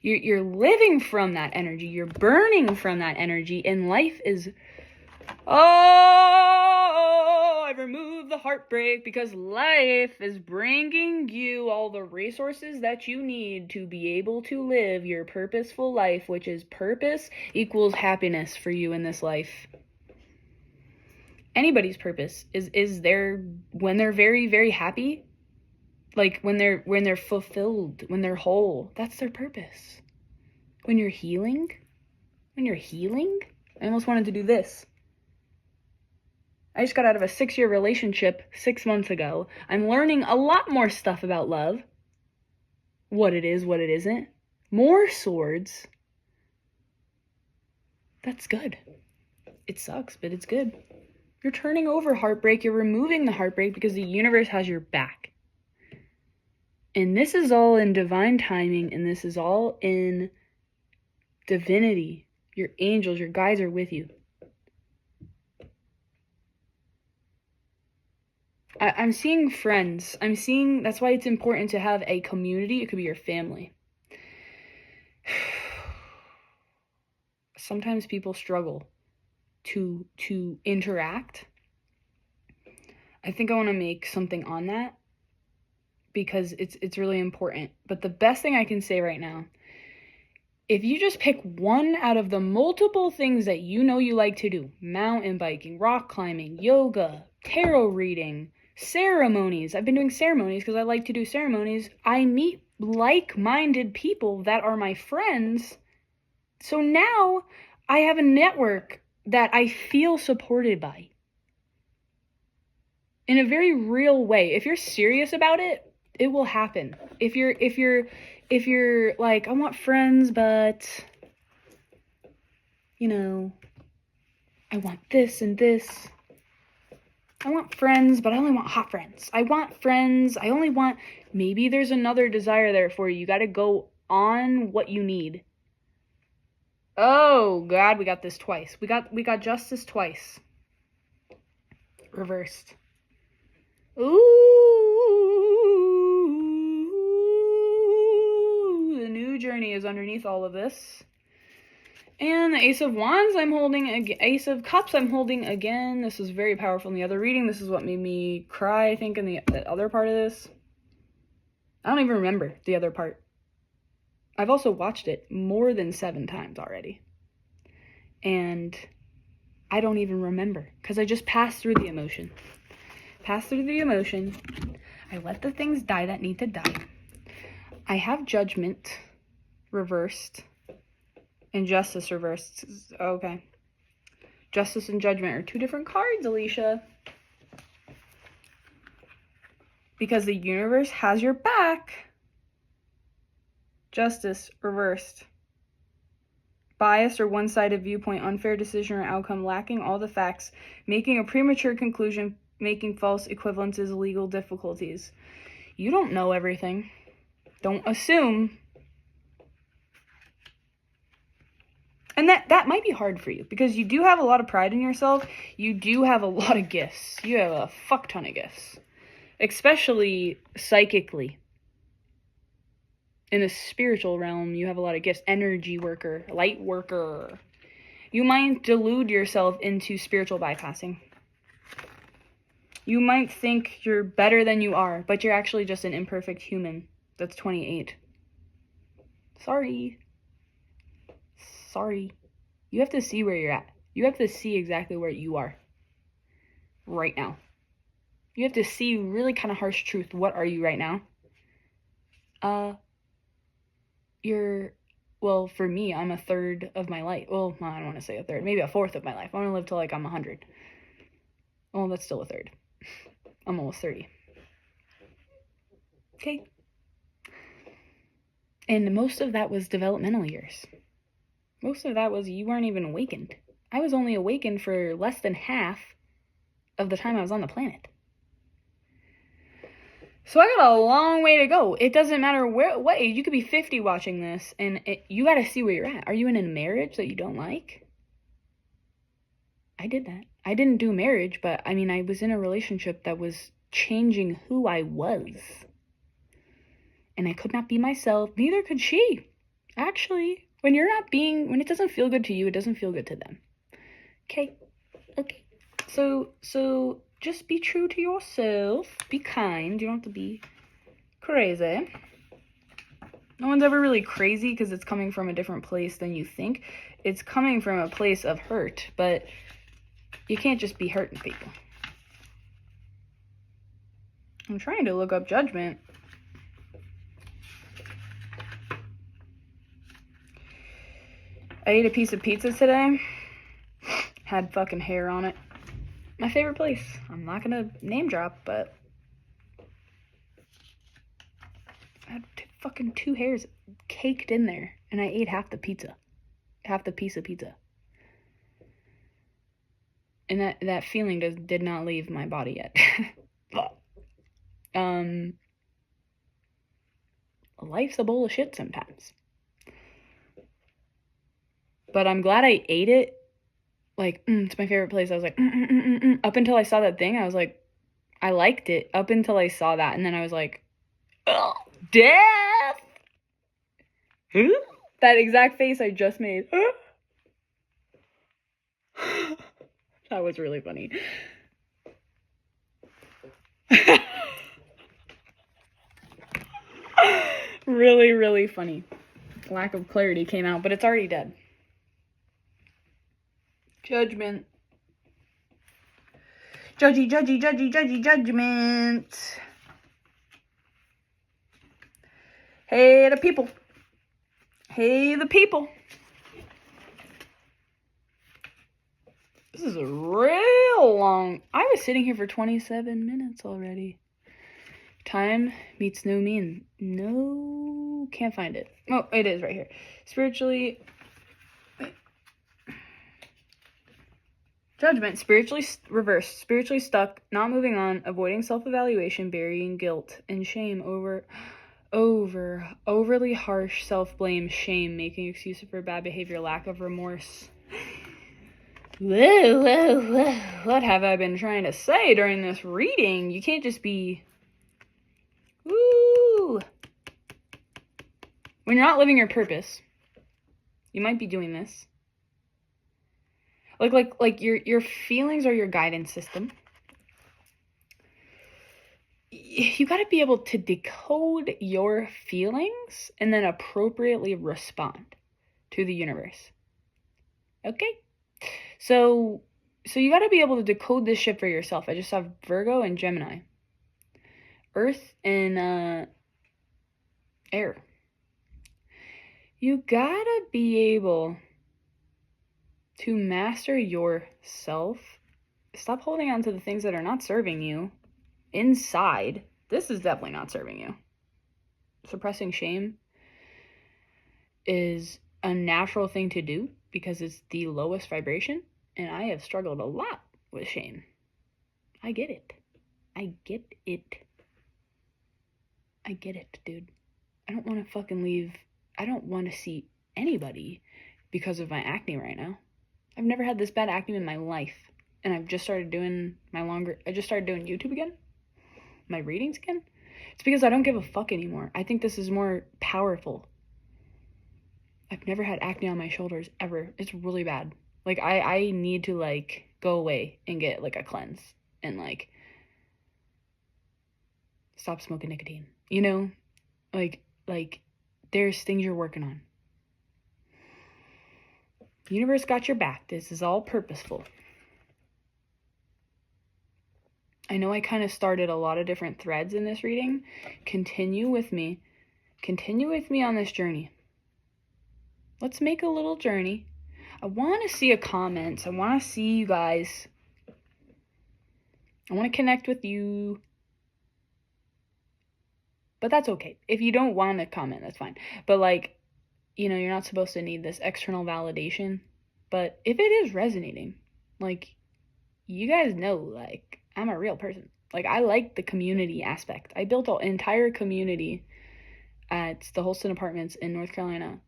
You're living from that energy. You're burning from that energy. And life is, I removed the heartbreak because life is bringing you all the resources that you need to be able to live your purposeful life, which is purpose equals happiness for you in this life. Anybody's purpose is there when they're very, very happy, like when they're fulfilled, when they're whole. That's their purpose. When you're healing, I almost wanted to do this. I just got out of a 6-year relationship 6 months ago. I'm learning a lot more stuff about love. What it is, what it isn't. More swords. That's good. It sucks, but it's good. You're turning over heartbreak. You're removing the heartbreak because the universe has your back. And this is all in divine timing, and this is all in divinity. Your angels, your guides are with you. I'm seeing friends. That's why it's important to have a community. It could be your family. Sometimes people struggle to interact. I think I want to make something on that because it's really important. But the best thing I can say right now, if you just pick one out of the multiple things that you know you like to do, mountain biking, rock climbing, yoga, tarot reading, ceremonies. I've been doing ceremonies because I like to do ceremonies. I meet like-minded people that are my friends. So now I have a network that I feel supported by. In a very real way. If you're serious about it, it will happen. If you're like, I want friends, but you know, I want this and this. I want friends, but I only want hot friends. I want friends. I only want... Maybe there's another desire there for you. You got to go on what you need. Oh, God, we got this twice. We got justice twice. Reversed. Ooh, the new journey is underneath all of this. And the Ace of Wands I'm holding, Ace of Cups I'm holding again. This was very powerful in the other reading. This is what made me cry, I think, in the other part of this. I don't even remember the other part. I've also watched it more than 7 times already. And I don't even remember because I just passed through the emotion. Passed through the emotion. I let the things die that need to die. I have Judgment reversed. And Justice reversed. Okay. Justice and Judgment are 2 different cards, Alicia. Because the universe has your back. Justice reversed. Biased or one-sided viewpoint, unfair decision or outcome, lacking all the facts, making a premature conclusion, making false equivalences, legal difficulties. You don't know everything. Don't assume. And that might be hard for you because you do have a lot of pride in yourself. You do have a lot of gifts. You have a fuck ton of gifts. Especially psychically. In the spiritual realm, you have a lot of gifts. Energy worker, light worker. You might delude yourself into spiritual bypassing. You might think you're better than you are, but you're actually just an imperfect human that's 28. Sorry. You have to see where you're at. You have to see exactly where you are right now. You have to see really kind of harsh truth. What are you right now? Well, for me, I'm a third of my life. Well, I don't want to say a third. Maybe a fourth of my life. I want to live till like I'm 100. Well, that's still a third. I'm almost 30. Okay. And most of that was developmental years. Most of that was you weren't even awakened. I was only awakened for less than half of the time I was on the planet. So I got a long way to go. It doesn't matter what age. You could be 50 watching this, and you got to see where you're at. Are you in a marriage that you don't like? I did that. I didn't do marriage, but I mean, I was in a relationship that was changing who I was. And I could not be myself. Neither could she. Actually, when it doesn't feel good to you, it doesn't feel good to them. Okay. So just be true to yourself. Be kind. You don't have to be crazy. No one's ever really crazy because it's coming from a different place than you think. It's coming from a place of hurt, but you can't just be hurting people. I'm trying to look up Judgment. I ate a piece of pizza today. Had fucking hair on it. My favorite place. I'm not gonna name drop, but I had fucking 2 hairs caked in there, and I ate half the piece of pizza. And that feeling did not leave my body yet. Life's a bowl of shit sometimes. But I'm glad I ate it. Like, it's my favorite place. I was like, up until I saw that thing, I was like, I liked it up until I saw that. And then I was like, ugh, death! That exact face I just made. That was really funny. Really, really funny. Lack of clarity came out, but it's already dead. Judgment. Judgy, judgy, judgy, judgy, judgment. Hey, the people. Hey, the people. This is a real long... I was sitting here for 27 minutes already. Time meets no mean. No, can't find it. Oh, it is right here. Spiritually... Judgment, spiritually reversed, spiritually stuck, not moving on, avoiding self-evaluation, burying guilt and shame overly harsh self-blame, shame, making excuses for bad behavior, lack of remorse. Whoa. What have I been trying to say during this reading? You can't just be... Woo! When you're not living your purpose, you might be doing this. Like your feelings are your guidance system. You got to be able to decode your feelings and then appropriately respond to the universe. Okay? So you got to be able to decode this shit for yourself. I just have Virgo and Gemini. Earth and air. You got to be able to master yourself. Stop holding on to the things that are not serving you inside. This is definitely not serving you. Suppressing shame is a natural thing to do because it's the lowest vibration, and I have struggled a lot with shame. I get it. I get it, dude. I don't want to fucking leave. I don't want to see anybody because of my acne right now. I've never had this bad acne in my life. And I've just started doing I just started doing YouTube again. My readings again. It's because I don't give a fuck anymore. I think this is more powerful. I've never had acne on my shoulders ever. It's really bad. Like, I need to, like, go away and get, like, a cleanse. And, like, stop smoking nicotine. You know? Like, there's things you're working on. The universe got your back. This is all purposeful. I know I kind of started a lot of different threads in this reading. Continue with me. Continue with me on this journey. Let's make a little journey. I want to see a comment. I want to see you guys. I want to connect with you. But that's okay. If you don't want to comment, that's fine. But, like, you know, you're not supposed to need this external validation. But if it is resonating, like, you guys know, like, I'm a real person. Like, I like the community aspect. I built an entire community at the Holston Apartments in North Carolina.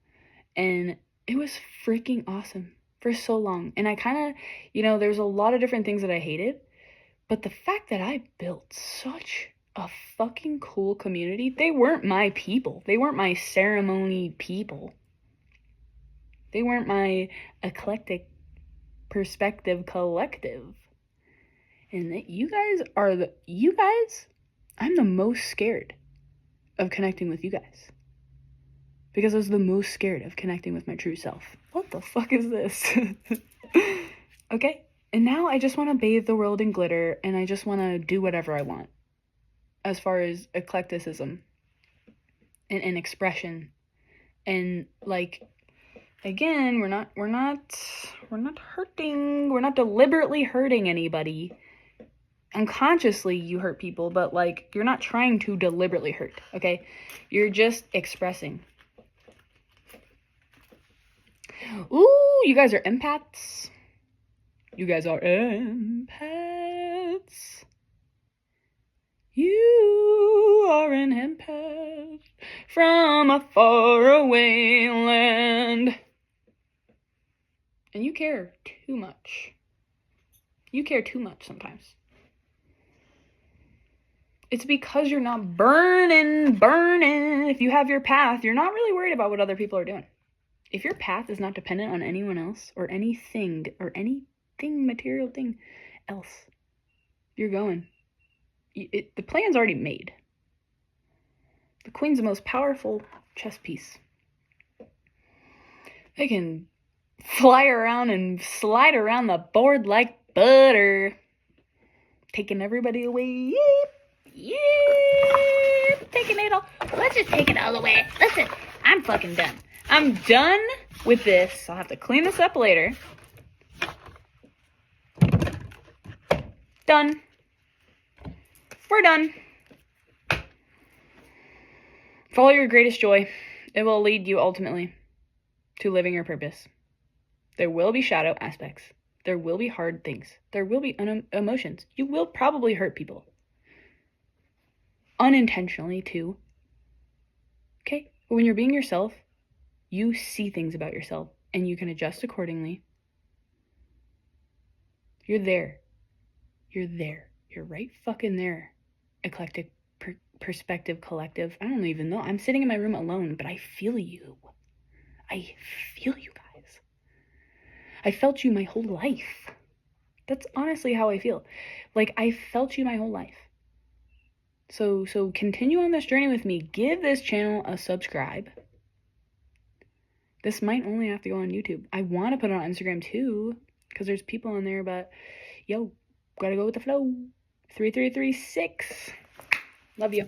And it was freaking awesome for so long. And I kind of, you know, there's a lot of different things that I hated. But the fact that I built such a fucking cool community. They weren't my people. They weren't my ceremony people. They weren't my eclectic perspective collective. And that you guys, I'm the most scared of connecting with you guys. Because I was the most scared of connecting with my true self. What the fuck is this? Okay? And now I just want to bathe the world in glitter, and I just want to do whatever I want. As far as eclecticism and expression. And, like, again, we're not hurting. We're not deliberately hurting anybody. Unconsciously you hurt people, but, like, you're not trying to deliberately hurt, okay? You're just expressing. Ooh, you guys are empaths. You guys are empaths. You are an empath from a faraway land. And you care too much. You care too much sometimes. It's because you're not burning. If you have your path, you're not really worried about what other people are doing. If your path is not dependent on anyone else or anything, material thing else, you're going. The plan's already made. The queen's the most powerful chess piece. They can fly around and slide around the board like butter, taking everybody away. Yep, taking it all. Let's just take it all away. Listen, I'm fucking done. I'm done with this. I'll have to clean this up later. Done. We're done. Follow your greatest joy. It will lead you ultimately to living your purpose. There will be shadow aspects. There will be hard things. There will be emotions. You will probably hurt people. Unintentionally, too. Okay? But when you're being yourself, you see things about yourself and you can adjust accordingly. You're there. You're there. You're right fucking there. Eclectic perspective collective. I don't even know. I'm sitting in my room alone, but I feel you. I feel you guys. I felt you my whole life. That's honestly how I feel. Like, I felt you my whole life. So continue on this journey with me. Give this channel a subscribe. This might only have to go on YouTube. I want to put it on Instagram too, because there's people on there, but yo, gotta go with the flow. 3336. Love you.